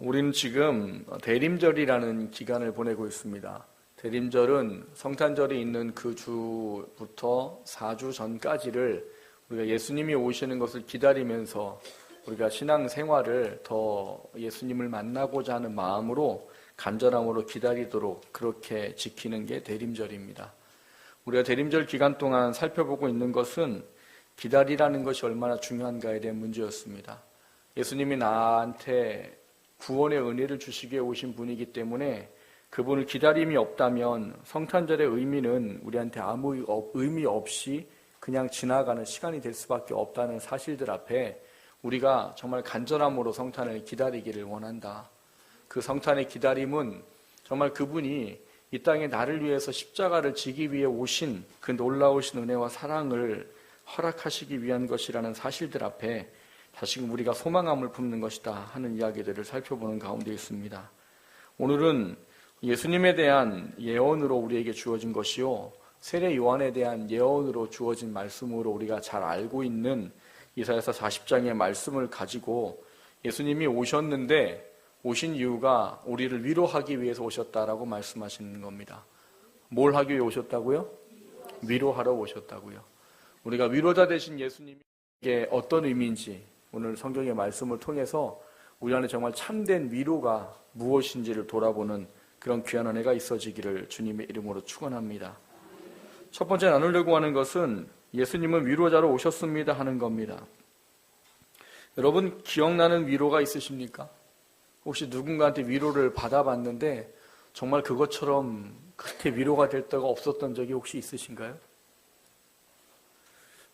우리는 지금 대림절이라는 기간을 보내고 있습니다. 대림절은 성탄절이 있는 그 주부터 4주 전까지를 우리가 예수님이 오시는 것을 기다리면서 우리가 신앙생활을 더 예수님을 만나고자 하는 마음으로 간절함으로 기다리도록 그렇게 지키는 게 대림절입니다. 우리가 대림절 기간 동안 살펴보고 있는 것은 기다리라는 것이 얼마나 중요한가에 대한 문제였습니다. 예수님이 나한테 구원의 은혜를 주시기 위해 오신 분이기 때문에 그분을 기다림이 없다면 성탄절의 의미는 우리한테 아무 의미 없이 그냥 지나가는 시간이 될 수밖에 없다는 사실들 앞에 우리가 정말 간절함으로 성탄을 기다리기를 원한다. 그 성탄의 기다림은 정말 그분이 이 땅에 나를 위해서 십자가를 지기 위해 오신 그 놀라우신 은혜와 사랑을 허락하시기 위한 것이라는 사실들 앞에 다시금 우리가 소망함을 품는 것이다 하는 이야기들을 살펴보는 가운데 있습니다. 오늘은 예수님에 대한 예언으로 우리에게 주어진 것이요, 세례 요한에 대한 예언으로 주어진 말씀으로 우리가 잘 알고 있는 이사야서 40장의 말씀을 가지고 예수님이 오셨는데 오신 이유가 우리를 위로하기 위해서 오셨다라고 말씀하시는 겁니다. 뭘 하기 위해 오셨다고요? 위로하러 오셨다고요. 우리가 위로자 되신 예수님이 어떤 의미인지 오늘 성경의 말씀을 통해서 우리 안에 정말 참된 위로가 무엇인지를 돌아보는 그런 귀한 은혜가 있어지기를 주님의 이름으로 축원합니다. 첫 번째 나누려고 하는 것은 예수님은 위로자로 오셨습니다 하는 겁니다. 여러분, 기억나는 위로가 있으십니까? 혹시 누군가한테 위로를 받아봤는데 정말 그것처럼 그렇게 위로가 될 때가 없었던 적이 혹시 있으신가요?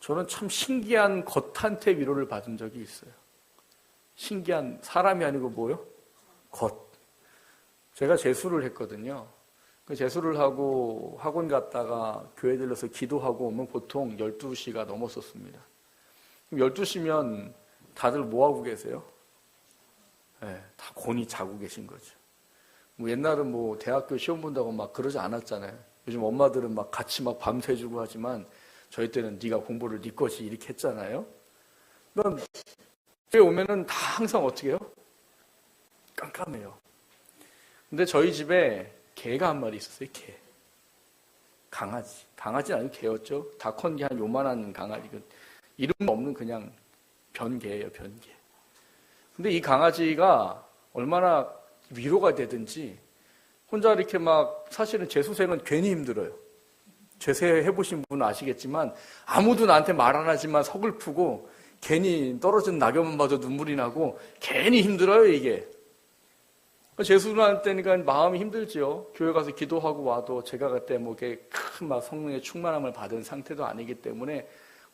저는 참 신기한 겉한테 위로를 받은 적이 있어요. 신기한, 사람이 아니고 뭐요? 겉. 제가 재수를 했거든요. 그 재수를 하고 학원 갔다가 교회 들러서 기도하고 오면 보통 12시가 넘었었습니다. 12시면 다들 뭐하고 계세요? 네, 다 곤히 자고 계신 거죠. 옛날은 대학교 시험 본다고 막 그러지 않았잖아요. 요즘 엄마들은 막 같이 막 밤새주고 하지만 저희 때는 네가 공부를 네 것이 이렇게 했잖아요. 그럼 집에 오면은 다 항상 어떻게 해요? 깜깜해요. 근데 저희 집에 개가 한 마리 있었어요. 개. 강아지. 강아지는 아니고 개였죠. 다 큰 게 한 요만한 강아지. 이름 없는 그냥 변개예요. 변개. 근데 이 강아지가 얼마나 위로가 되든지 혼자 이렇게 막, 사실은 재수생은 괜히 힘들어요. 재수해보신 분은 아시겠지만 아무도 나한테 말 안 하지만 서글프고 괜히 떨어진 낙엽만 봐도 눈물이 나고 괜히 힘들어요, 이게. 재수할 때니까 마음이 힘들지요. 교회 가서 기도하고 와도 제가 그때 큰 막 성령의 충만함을 받은 상태도 아니기 때문에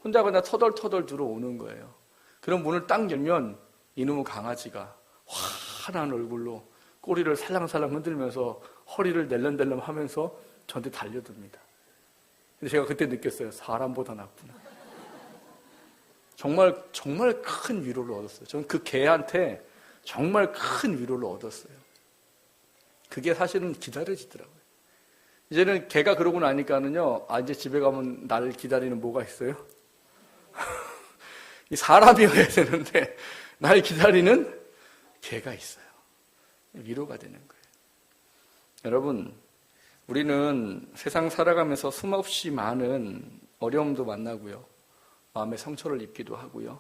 혼자 그냥 터덜터덜 들어오는 거예요. 그럼 문을 딱 열면 이놈의 강아지가 환한 얼굴로 꼬리를 살랑살랑 흔들면서 허리를 낼름낼름 하면서 저한테 달려듭니다. 근데 제가 그때 느꼈어요. 사람보다 낫구나. 정말 큰 위로를 얻었어요. 저는 그 개한테 정말 큰 위로를 얻었어요. 그게 사실은 기다려지더라고요. 이제는 개가 그러고 나니까는요, 이제 집에 가면 나를 기다리는 뭐가 있어요? 이 사람이어야 되는데 날 기다리는 개가 있어요. 위로가 되는 거예요. 여러분, 우리는 세상 살아가면서 수없이 많은 어려움도 만나고요, 마음의 상처를 입기도 하고요,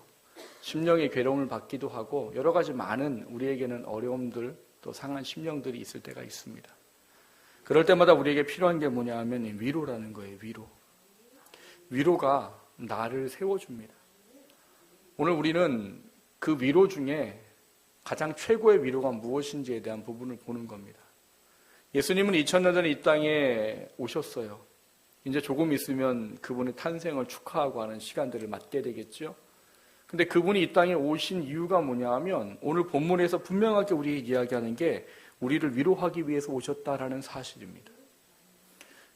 심령의 괴로움을 받기도 하고, 여러 가지 많은 우리에게는 어려움들, 또 상한 심령들이 있을 때가 있습니다. 그럴 때마다 우리에게 필요한 게 뭐냐 하면 위로라는 거예요. 위로가 나를 세워줍니다. 오늘 우리는 그 위로 중에 가장 최고의 위로가 무엇인지에 대한 부분을 보는 겁니다. 예수님은 2000년 전에 이 땅에 오셨어요. 이제 조금 있으면 그분의 탄생을 축하하고 하는 시간들을 맞게 되겠죠. 근데 그분이 이 땅에 오신 이유가 뭐냐 하면 오늘 본문에서 분명하게 우리에게 이야기하는 게 우리를 위로하기 위해서 오셨다라는 사실입니다.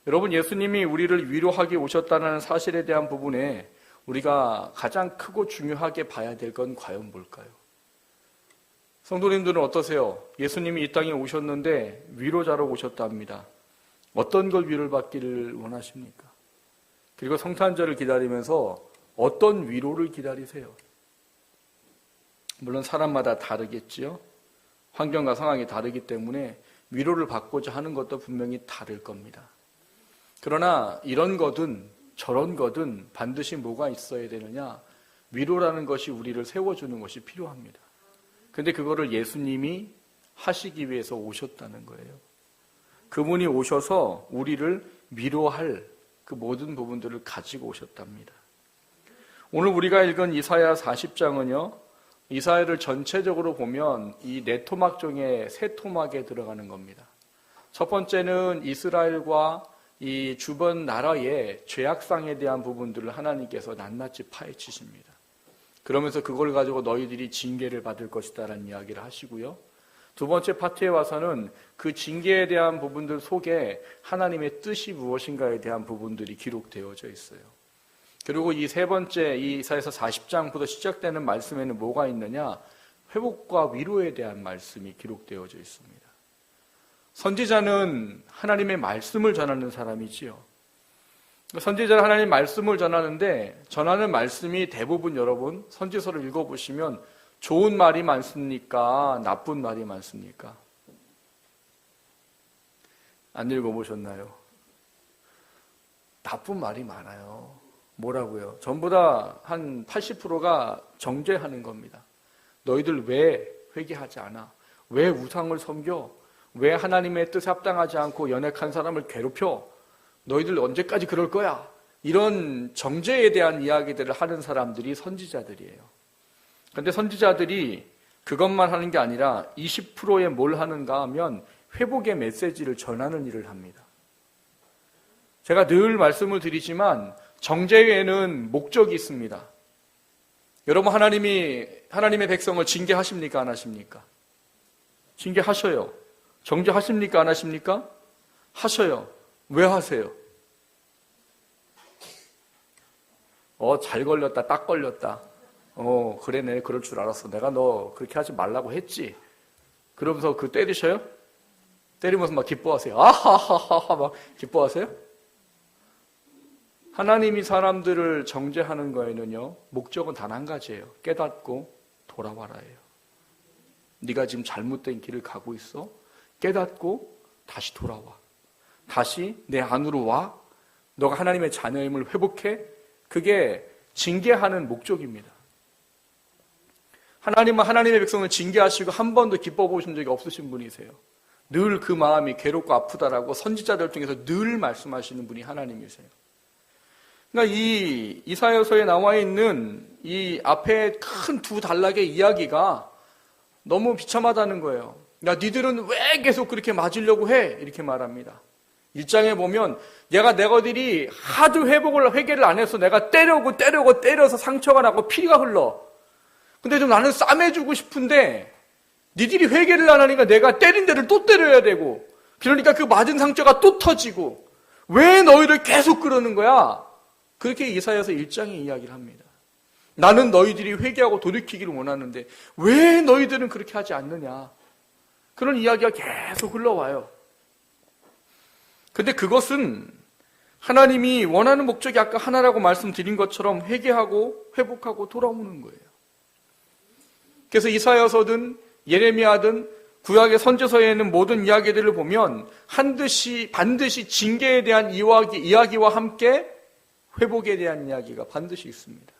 여러분, 예수님이 우리를 위로하기 오셨다는 사실에 대한 부분에 우리가 가장 크고 중요하게 봐야 될 건 과연 뭘까요? 성도님들은 어떠세요? 예수님이 이 땅에 오셨는데 위로자로 오셨답니다. 어떤 걸 위로를 받기를 원하십니까? 그리고 성탄절을 기다리면서 어떤 위로를 기다리세요? 물론 사람마다 다르겠지요. 환경과 상황이 다르기 때문에 위로를 받고자 하는 것도 분명히 다를 겁니다. 그러나 이런 거든 저런 거든 반드시 뭐가 있어야 되느냐? 위로라는 것이 우리를 세워주는 것이 필요합니다. 근데 그거를 예수님이 하시기 위해서 오셨다는 거예요. 그분이 오셔서 우리를 위로할 그 모든 부분들을 가지고 오셨답니다. 오늘 우리가 읽은 이사야 40장은요, 이사야를 전체적으로 보면 이 네 토막 중에 세 토막에 들어가는 겁니다. 첫 번째는 이스라엘과 이 주변 나라의 죄악상에 대한 부분들을 하나님께서 낱낱이 파헤치십니다. 그러면서 그걸 가지고 너희들이 징계를 받을 것이다라는 이야기를 하시고요. 두 번째 파트에 와서는 그 징계에 대한 부분들 속에 하나님의 뜻이 무엇인가에 대한 부분들이 기록되어져 있어요. 그리고 이 세 번째, 이 이사야서 40장부터 시작되는 말씀에는 뭐가 있느냐? 회복과 위로에 대한 말씀이 기록되어져 있습니다. 선지자는 하나님의 말씀을 전하는 사람이지요. 선지자는 하나님의 말씀을 전하는데 전하는 말씀이 대부분 여러분 선지서를 읽어보시면 좋은 말이 많습니까? 나쁜 말이 많습니까? 안 읽어보셨나요? 나쁜 말이 많아요. 뭐라고요? 전부 다 한 80%가 정죄하는 겁니다. 너희들 왜 회개하지 않아? 왜 우상을 섬겨? 왜 하나님의 뜻에 합당하지 않고 연약한 사람을 괴롭혀? 너희들 언제까지 그럴 거야? 이런 정죄에 대한 이야기들을 하는 사람들이 선지자들이에요. 그런데 선지자들이 그것만 하는 게 아니라 20%에 뭘 하는가 하면 회복의 메시지를 전하는 일을 합니다. 제가 늘 말씀을 드리지만 정죄에는 목적이 있습니다. 여러분 하나님의 백성을 징계하십니까? 안 하십니까? 징계하셔요. 정죄하십니까? 안 하십니까? 하셔요. 왜 하세요? 잘 걸렸다, 딱 걸렸다. 그래, 내 그럴 줄 알았어. 내가 너 그렇게 하지 말라고 했지. 그러면서 때리셔요? 때리면서 막 기뻐하세요. 아하하하 막 기뻐하세요? 하나님이 사람들을 정죄하는 거에는요, 목적은 단 한 가지예요. 깨닫고 돌아와라예요. 네가 지금 잘못된 길을 가고 있어. 깨닫고 다시 돌아와. 다시 내 안으로 와. 너가 하나님의 자녀임을 회복해. 그게 징계하는 목적입니다. 하나님은 하나님의 백성을 징계하시고 한 번도 기뻐 보신 적이 없으신 분이세요. 늘 그 마음이 괴롭고 아프다라고 선지자들 중에서 늘 말씀하시는 분이 하나님이세요. 그러니까 이 이사야서에 나와 있는 이 앞에 큰 두 단락의 이야기가 너무 비참하다는 거예요. 야, 니들은 왜 계속 그렇게 맞으려고 해? 이렇게 말합니다. 1장에 보면 너희들이 하도 회개를 안 해서 내가 때려서 상처가 나고 피가 흘러. 근데 좀 나는 싸매주고 싶은데 니들이 회개를 안 하니까 내가 때린 데를 또 때려야 되고, 그러니까 그 맞은 상처가 또 터지고, 왜 너희를 계속 그러는 거야? 그렇게 이사야서 1장에 이야기를 합니다. 나는 너희들이 회개하고 돌이키기를 원하는데 왜 너희들은 그렇게 하지 않느냐? 그런 이야기가 계속 흘러와요. 근데 그것은 하나님이 원하는 목적이 아까 하나라고 말씀드린 것처럼 회개하고 회복하고 돌아오는 거예요. 그래서 이사야서든 예레미야든 구약의 선지서에는 모든 이야기들을 보면 반드시 징계에 대한 이야기와 함께 회복에 대한 이야기가 반드시 있습니다.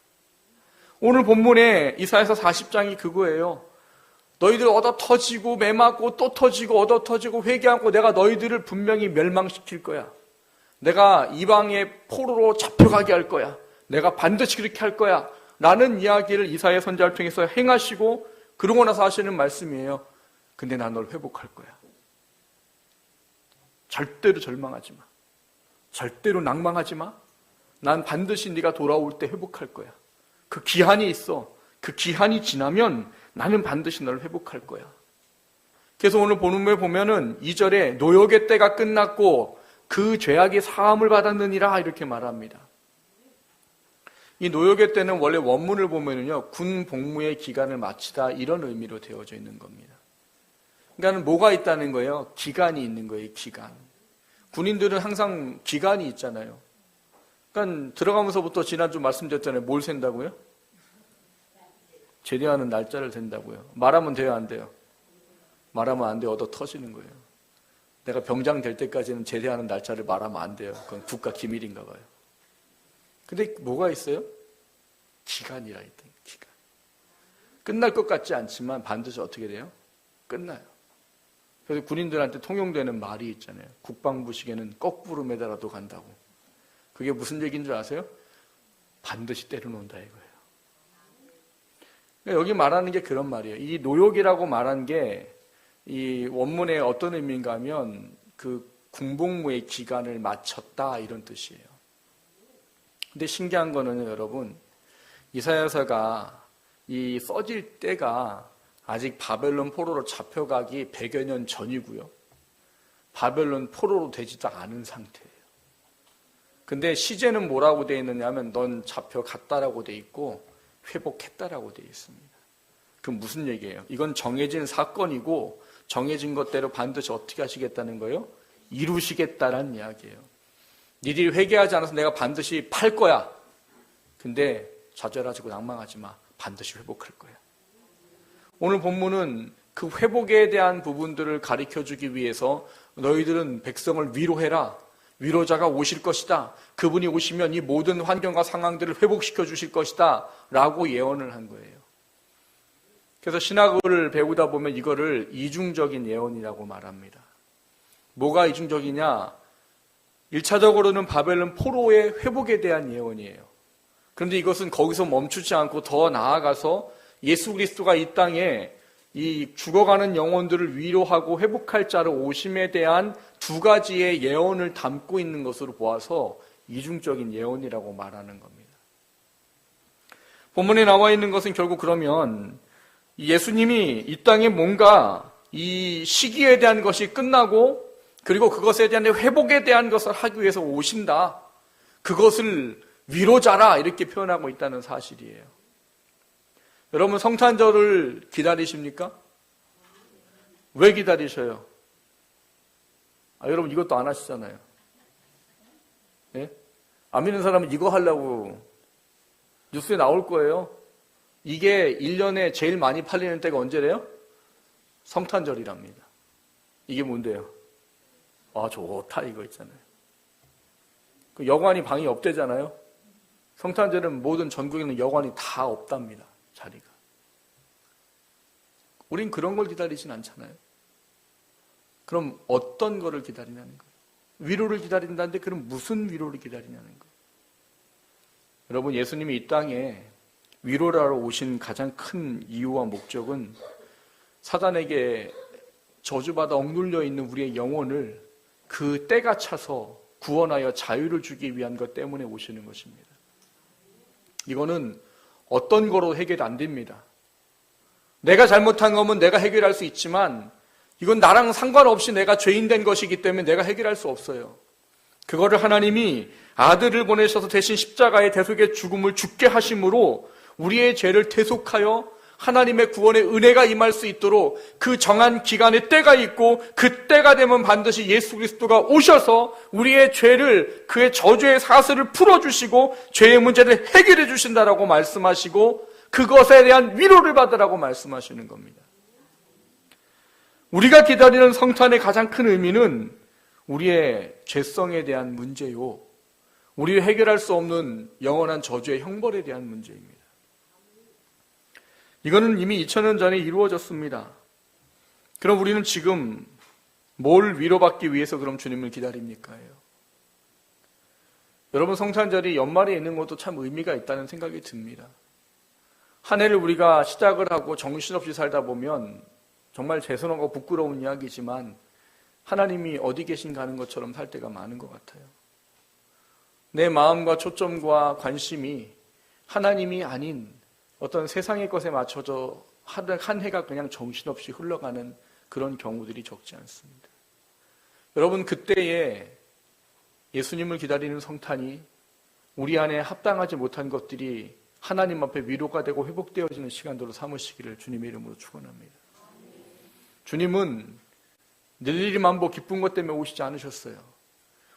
오늘 본문에 이사야서 40장이 그거예요. 너희들 얻어 터지고 매맞고 또 터지고 얻어 터지고 회개하고 내가 너희들을 분명히 멸망시킬 거야. 내가 이방의 포로로 잡혀가게 할 거야. 내가 반드시 그렇게 할 거야. 라는 이야기를 이사야 선지자를 통해서 행하시고 그러고 나서 하시는 말씀이에요. 근데 난 널 회복할 거야. 절대로 절망하지 마. 절대로 낭망하지 마. 난 반드시 네가 돌아올 때 회복할 거야. 그 기한이 있어. 그 기한이 지나면 나는 반드시 널 회복할 거야. 그래서 오늘 본문에 보면은 2절에 노역의 때가 끝났고 그 죄악이 사함을 받았느니라 이렇게 말합니다. 이 노역의 때는 원래 원문을 보면은요, 군 복무의 기간을 마치다 이런 의미로 되어져 있는 겁니다. 그러니까 뭐가 있다는 거예요? 기간이 있는 거예요, 기간. 군인들은 항상 기간이 있잖아요. 그러니까 들어가면서부터 지난주 말씀드렸잖아요. 뭘 센다고요? 제대하는 날짜를 센다고요. 말하면 돼요, 안 돼요? 말하면 안 돼요. 얻어 터지는 거예요. 내가 병장 될 때까지는 제대하는 날짜를 말하면 안 돼요. 그건 국가 기밀인가 봐요. 근데 뭐가 있어요? 기간이라 했더니 기간. 끝날 것 같지 않지만 반드시 어떻게 돼요? 끝나요. 그래서 군인들한테 통용되는 말이 있잖아요. 국방부식에는 거꾸로 매달아도 간다고. 그게 무슨 얘기인 줄 아세요? 반드시 때려놓는다 이거예요. 그러니까 여기 말하는 게 그런 말이에요. 이 노역이라고 말한 게 이 원문에 어떤 의미인가 하면 그 군복무의 기간을 마쳤다 이런 뜻이에요. 근데 신기한 거는 여러분, 이사야서가 이 써질 때가 아직 바벨론 포로로 잡혀가기 100여 년 전이고요. 바벨론 포로로 되지도 않은 상태예요. 근데 시제는 뭐라고 되어 있느냐 하면 넌 잡혀갔다라고 되어 있고 회복했다라고 되어 있습니다. 그럼 무슨 얘기예요? 이건 정해진 사건이고 정해진 것대로 반드시 어떻게 하시겠다는 거예요? 이루시겠다라는 이야기예요. 니들이 회개하지 않아서 내가 반드시 팔 거야. 근데 좌절하지고 낭망하지 마. 반드시 회복할 거야. 오늘 본문은 그 회복에 대한 부분들을 가르쳐주기 위해서 너희들은 백성을 위로해라. 위로자가 오실 것이다. 그분이 오시면 이 모든 환경과 상황들을 회복시켜 주실 것이다. 라고 예언을 한 거예요. 그래서 신학을 배우다 보면 이거를 이중적인 예언이라고 말합니다. 뭐가 이중적이냐? 1차적으로는 바벨론 포로의 회복에 대한 예언이에요. 그런데 이것은 거기서 멈추지 않고 더 나아가서 예수 그리스도가 이 땅에 이 죽어가는 영혼들을 위로하고 회복할 자로 오심에 대한 두 가지의 예언을 담고 있는 것으로 보아서 이중적인 예언이라고 말하는 겁니다. 본문에 나와 있는 것은 결국 그러면 예수님이 이 땅에 뭔가 이 시기에 대한 것이 끝나고 그리고 그것에 대한 회복에 대한 것을 하기 위해서 오신다. 그것을 위로자라 이렇게 표현하고 있다는 사실이에요. 여러분 성탄절을 기다리십니까? 왜 기다리셔요? 여러분 이것도 안 하시잖아요. 예? 안 믿는 사람은 이거 하려고 뉴스에 나올 거예요. 이게 1년에 제일 많이 팔리는 때가 언제래요? 성탄절이랍니다. 이게 뭔데요? 좋다 이거 있잖아요. 그 여관이 방이 없대잖아요. 성탄절은 모든 전국에는 여관이 다 없답니다. 자리가. 우린 그런 걸 기다리진 않잖아요. 그럼 어떤 거를 기다리냐는 거예요. 위로를 기다린다는데 그럼 무슨 위로를 기다리냐는 거예요. 여러분 예수님이 이 땅에 위로하러 오신 가장 큰 이유와 목적은 사단에게 저주받아 억눌려 있는 우리의 영혼을 그 때가 차서 구원하여 자유를 주기 위한 것 때문에 오시는 것입니다. 이거는 어떤 거로 해결 안 됩니다. 내가 잘못한 거면 내가 해결할 수 있지만 이건 나랑 상관없이 내가 죄인 된 것이기 때문에 내가 해결할 수 없어요. 그거를 하나님이 아들을 보내셔서 대신 십자가의 대속의 죽음을 죽게 하심으로 우리의 죄를 대속하여 하나님의 구원의 은혜가 임할 수 있도록 그 정한 기간의 때가 있고 그 때가 되면 반드시 예수 그리스도가 오셔서 우리의 죄를 그의 저주의 사슬을 풀어주시고 죄의 문제를 해결해 주신다라고 말씀하시고 그것에 대한 위로를 받으라고 말씀하시는 겁니다. 우리가 기다리는 성탄의 가장 큰 의미는 우리의 죄성에 대한 문제요. 우리를 해결할 수 없는 영원한 저주의 형벌에 대한 문제입니다. 이거는 이미 2000년 전에 이루어졌습니다. 그럼 우리는 지금 뭘 위로받기 위해서 그럼 주님을 기다립니까? 여러분 성탄절이 연말에 있는 것도 참 의미가 있다는 생각이 듭니다. 한 해를 우리가 시작을 하고 정신없이 살다 보면 정말 죄송하고 부끄러운 이야기지만 하나님이 어디 계신가 하는 것처럼 살 때가 많은 것 같아요. 내 마음과 초점과 관심이 하나님이 아닌 어떤 세상의 것에 맞춰져 한 해가 그냥 정신없이 흘러가는 그런 경우들이 적지 않습니다. 여러분 그때에 예수님을 기다리는 성탄이 우리 안에 합당하지 못한 것들이 하나님 앞에 위로가 되고 회복되어지는 시간들로 삼으시기를 주님의 이름으로 축원합니다. 주님은 늘일이 만보 기쁜 것 때문에 오시지 않으셨어요.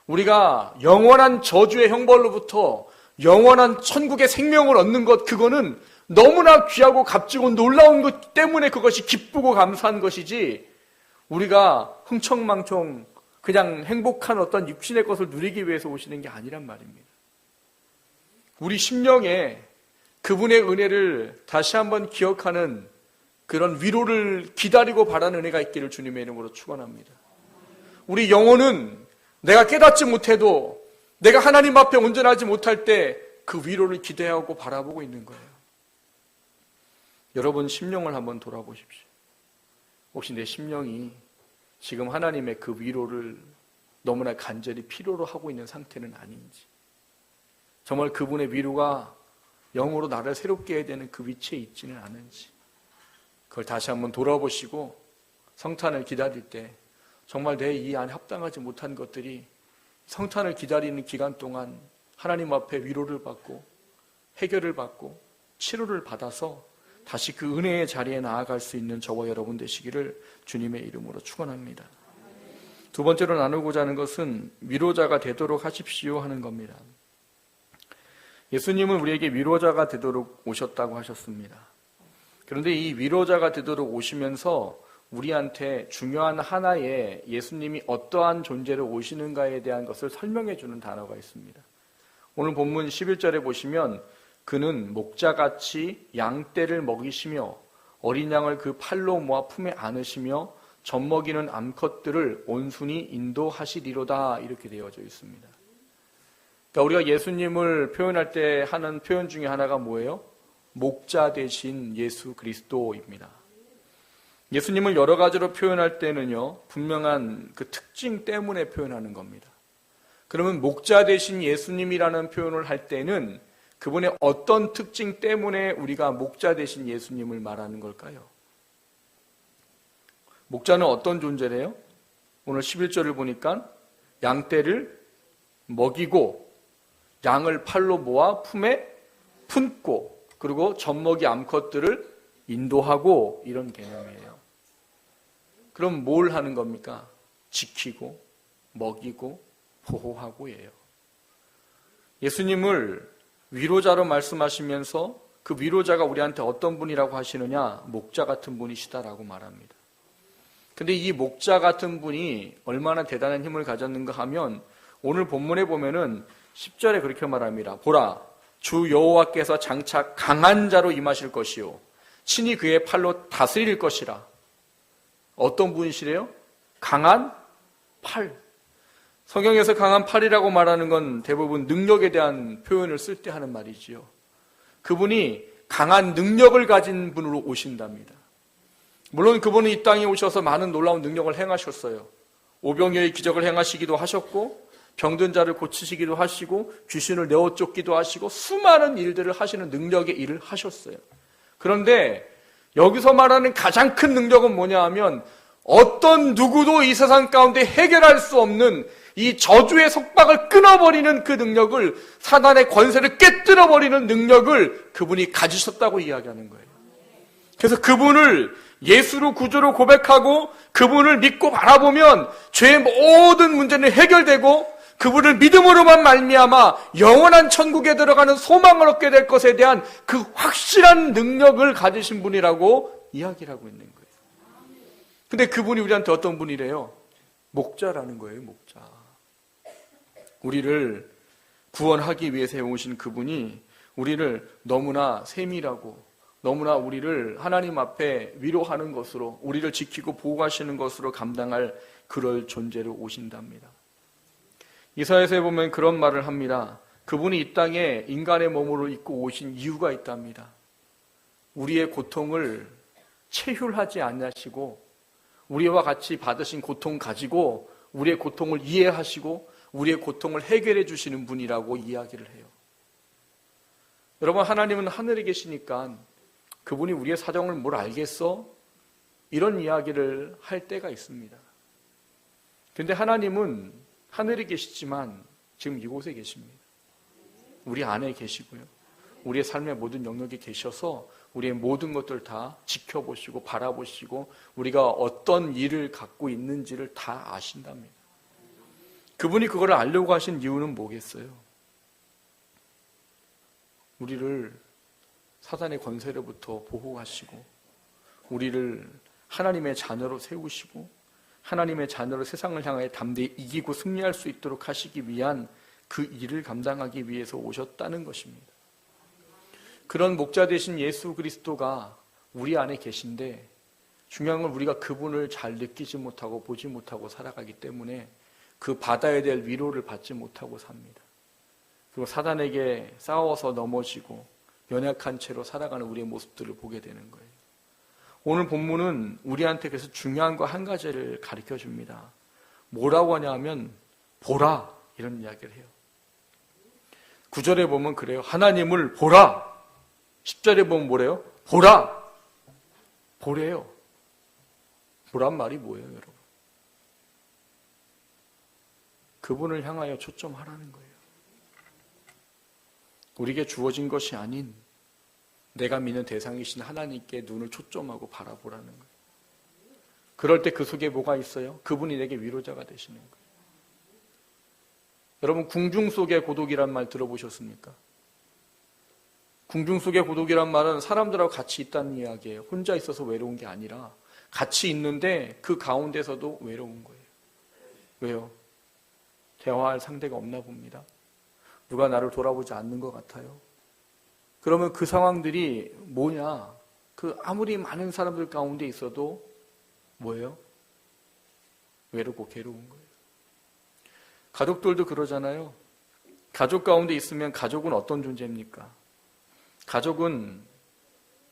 우리가 영원한 저주의 형벌로부터 영원한 천국의 생명을 얻는 것, 그거는 너무나 귀하고 값지고 놀라운 것 때문에 그것이 기쁘고 감사한 것이지 우리가 흥청망청 그냥 행복한 어떤 육신의 것을 누리기 위해서 오시는 게 아니란 말입니다. 우리 심령에 그분의 은혜를 다시 한번 기억하는 그런 위로를 기다리고 바라는 은혜가 있기를 주님의 이름으로 축원합니다. 우리 영혼은 내가 깨닫지 못해도 내가 하나님 앞에 온전하지 못할 때 그 위로를 기대하고 바라보고 있는 거예요. 여러분 심령을 한번 돌아보십시오. 혹시 내 심령이 지금 하나님의 그 위로를 너무나 간절히 필요로 하고 있는 상태는 아닌지, 정말 그분의 위로가 영으로 나를 새롭게 해야 되는 그 위치에 있지는 않은지, 그걸 다시 한번 돌아보시고 성탄을 기다릴 때 정말 내 이 안에 합당하지 못한 것들이 성탄을 기다리는 기간 동안 하나님 앞에 위로를 받고 해결을 받고 치료를 받아서 다시 그 은혜의 자리에 나아갈 수 있는 저와 여러분 되시기를 주님의 이름으로 축원합니다. 두 번째로 나누고자 하는 것은 위로자가 되도록 하십시오 하는 겁니다. 예수님은 우리에게 위로자가 되도록 오셨다고 하셨습니다. 그런데 이 위로자가 되도록 오시면서 우리한테 중요한 하나의 예수님이 어떠한 존재로 오시는가에 대한 것을 설명해 주는 단어가 있습니다. 오늘 본문 11절에 보시면 그는 목자같이 양떼를 먹이시며 어린 양을 그 팔로 모아 품에 안으시며 젖먹이는 암컷들을 온순히 인도하시리로다, 이렇게 되어져 있습니다. 그러니까 우리가 예수님을 표현할 때 하는 표현 중에 하나가 뭐예요? 목자 되신 예수 그리스도입니다. 예수님을 여러 가지로 표현할 때는요, 분명한 그 특징 때문에 표현하는 겁니다. 그러면 목자 되신 예수님이라는 표현을 할 때는 그분의 어떤 특징 때문에 우리가 목자 되신 예수님을 말하는 걸까요? 목자는 어떤 존재래요? 오늘 11절을 보니까 양떼를 먹이고 양을 팔로 모아 품에 품고 그리고 젖먹이 암컷들을 인도하고, 이런 개념이에요. 그럼 뭘 하는 겁니까? 지키고 먹이고 보호하고예요. 예수님을 위로자로 말씀하시면서 그 위로자가 우리한테 어떤 분이라고 하시느냐? 목자 같은 분이시다라고 말합니다. 근데 이 목자 같은 분이 얼마나 대단한 힘을 가졌는가 하면 오늘 본문에 보면은 10절에 그렇게 말합니다. 보라, 주 여호와께서 장차 강한 자로 임하실 것이요 친히 그의 팔로 다스릴 것이라. 어떤 분이시래요? 강한 팔. 성경에서 강한 팔이라고 말하는 건 대부분 능력에 대한 표현을 쓸 때 하는 말이지요. 그분이 강한 능력을 가진 분으로 오신답니다. 물론 그분은 이 땅에 오셔서 많은 놀라운 능력을 행하셨어요. 오병이어의 기적을 행하시기도 하셨고 병든 자를 고치시기도 하시고 귀신을 내어 쫓기도 하시고 수많은 일들을 하시는 능력의 일을 하셨어요. 그런데 여기서 말하는 가장 큰 능력은 뭐냐 하면 어떤 누구도 이 세상 가운데 해결할 수 없는 이 저주의 속박을 끊어버리는 그 능력을, 사단의 권세를 깨뜨려버리는 능력을 그분이 가지셨다고 이야기하는 거예요. 그래서 그분을 예수로 구주로 고백하고 그분을 믿고 바라보면 죄의 모든 문제는 해결되고 그분을 믿음으로만 말미암아 영원한 천국에 들어가는 소망을 얻게 될 것에 대한 그 확실한 능력을 가지신 분이라고 이야기를 하고 있는 거예요. 근데 그분이 우리한테 어떤 분이래요? 목자라는 거예요, 목자. 우리를 구원하기 위해서 오신 그분이 우리를 너무나 세밀하고 너무나 우리를 하나님 앞에 위로하는 것으로, 우리를 지키고 보호하시는 것으로 감당할 그럴 존재로 오신답니다. 이사야서에 보면 그런 말을 합니다. 그분이 이 땅에 인간의 몸으로 입고 오신 이유가 있답니다. 우리의 고통을 체휼하지 않으시고 우리와 같이 받으신 고통 가지고 우리의 고통을 이해하시고 우리의 고통을 해결해 주시는 분이라고 이야기를 해요. 여러분, 하나님은 하늘에 계시니까 그분이 우리의 사정을 뭘 알겠어? 이런 이야기를 할 때가 있습니다. 그런데 하나님은 하늘에 계시지만 지금 이곳에 계십니다. 우리 안에 계시고요. 우리의 삶의 모든 영역에 계셔서 우리의 모든 것들 다 지켜보시고 바라보시고 우리가 어떤 일을 갖고 있는지를 다 아신답니다. 그분이 그걸 알려고 하신 이유는 뭐겠어요? 우리를 사단의 권세로부터 보호하시고 우리를 하나님의 자녀로 세우시고 하나님의 자녀로 세상을 향하여 담대히 이기고 승리할 수 있도록 하시기 위한 그 일을 감당하기 위해서 오셨다는 것입니다. 그런 목자 되신 예수 그리스도가 우리 안에 계신데 중요한 건 우리가 그분을 잘 느끼지 못하고 보지 못하고 살아가기 때문에 그 받아야 될 위로를 받지 못하고 삽니다. 그리고 사단에게 싸워서 넘어지고 연약한 채로 살아가는 우리의 모습들을 보게 되는 거예요. 오늘 본문은 우리한테 그래서 중요한 거 한 가지를 가르쳐 줍니다. 뭐라고 하냐면 보라 이런 이야기를 해요. 9절에 보면 그래요. 하나님을 보라. 10절에 보면 뭐래요? 보라. 보래요. 보란 말이 뭐예요, 여러분? 그분을 향하여 초점하라는 거예요. 우리에게 주어진 것이 아닌 내가 믿는 대상이신 하나님께 눈을 초점하고 바라보라는 거예요. 그럴 때 그 속에 뭐가 있어요? 그분이 내게 위로자가 되시는 거예요. 여러분 궁중 속의 고독이란 말 들어보셨습니까? 궁중 속의 고독이란 말은 사람들하고 같이 있다는 이야기예요. 혼자 있어서 외로운 게 아니라 같이 있는데 그 가운데서도 외로운 거예요. 왜요? 대화할 상대가 없나 봅니다. 누가 나를 돌아보지 않는 것 같아요. 그러면 그 상황들이 뭐냐? 그 아무리 많은 사람들 가운데 있어도 뭐예요? 외롭고 괴로운 거예요. 가족들도 그러잖아요. 가족 가운데 있으면 가족은 어떤 존재입니까? 가족은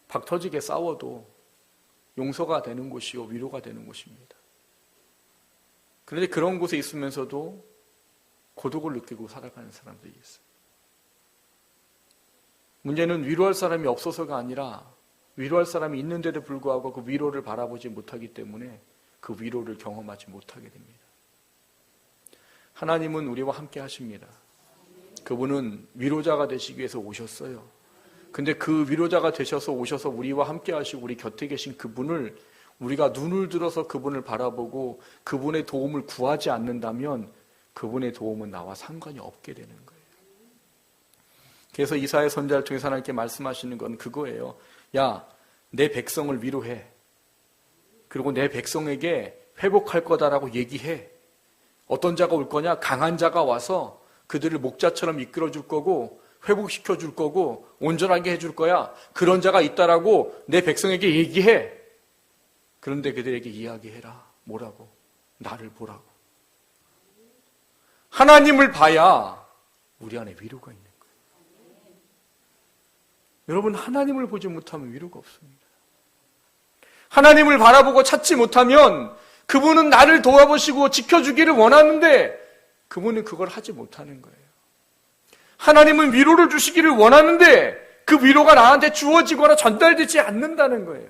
박 터지게 싸워도 용서가 되는 곳이요 위로가 되는 곳입니다. 그런데 그런 곳에 있으면서도 고독을 느끼고 살아가는 사람들이 있어요. 문제는 위로할 사람이 없어서가 아니라 위로할 사람이 있는데도 불구하고 그 위로를 바라보지 못하기 때문에 그 위로를 경험하지 못하게 됩니다. 하나님은 우리와 함께 하십니다. 그분은 위로자가 되시기 위해서 오셨어요. 근데 그 위로자가 되셔서 오셔서 우리와 함께 하시고 우리 곁에 계신 그분을 우리가 눈을 들어서 그분을 바라보고 그분의 도움을 구하지 않는다면 그분의 도움은 나와 상관이 없게 되는 거예요. 그래서 이사야 선지자를 통해서 하나님께 말씀하시는 건 그거예요. 야, 내 백성을 위로해. 그리고 내 백성에게 회복할 거다라고 얘기해. 어떤 자가 올 거냐? 강한 자가 와서 그들을 목자처럼 이끌어 줄 거고 회복시켜 줄 거고 온전하게 해줄 거야. 그런 자가 있다라고 내 백성에게 얘기해. 그런데 그들에게 이야기해라. 뭐라고? 나를 보라고. 하나님을 봐야 우리 안에 위로가 있는 거예요. 여러분, 하나님을 보지 못하면 위로가 없습니다. 하나님을 바라보고 찾지 못하면 그분은 나를 도와보시고 지켜주기를 원하는데 그분은 그걸 하지 못하는 거예요. 하나님은 위로를 주시기를 원하는데 그 위로가 나한테 주어지거나 전달되지 않는다는 거예요.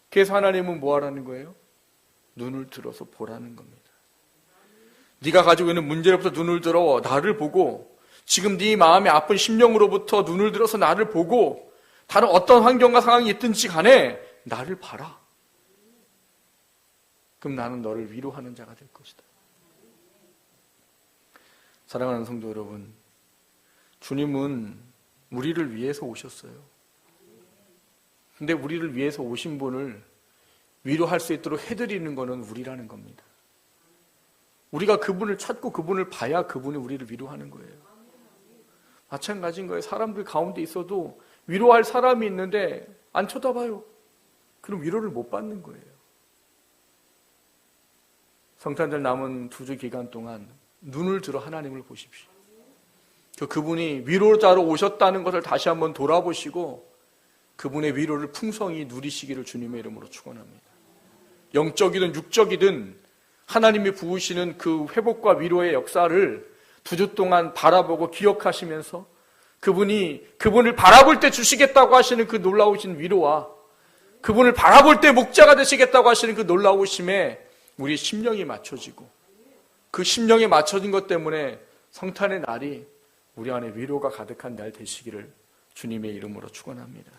그래서 하나님은 뭐 하라는 거예요? 눈을 들어서 보라는 겁니다. 네가 가지고 있는 문제로부터 눈을 들어 나를 보고 지금 네 마음의 아픈 심령으로부터 눈을 들어서 나를 보고 다른 어떤 환경과 상황이 있든지 간에 나를 봐라. 그럼 나는 너를 위로하는 자가 될 것이다. 사랑하는 성도 여러분, 주님은 우리를 위해서 오셨어요. 근데 우리를 위해서 오신 분을 위로할 수 있도록 해드리는 것은 우리라는 겁니다. 우리가 그분을 찾고 그분을 봐야 그분이 우리를 위로하는 거예요. 마찬가지인 거예요. 사람들 가운데 있어도 위로할 사람이 있는데 안 쳐다봐요. 그럼 위로를 못 받는 거예요. 성탄절 남은 2주 기간 동안 눈을 들어 하나님을 보십시오. 그분이 위로자로 오셨다는 것을 다시 한번 돌아보시고 그분의 위로를 풍성히 누리시기를 주님의 이름으로 축원합니다. 영적이든 육적이든 하나님이 부으시는 그 회복과 위로의 역사를 2주 동안 바라보고 기억하시면서 그분을 바라볼 때 주시겠다고 하시는 그 놀라우신 위로와 그분을 바라볼 때 목자가 되시겠다고 하시는 그 놀라우심에 우리 심령이 맞춰지고 그 심령에 맞춰진 것 때문에 성탄의 날이 우리 안에 위로가 가득한 날 되시기를 주님의 이름으로 축원합니다.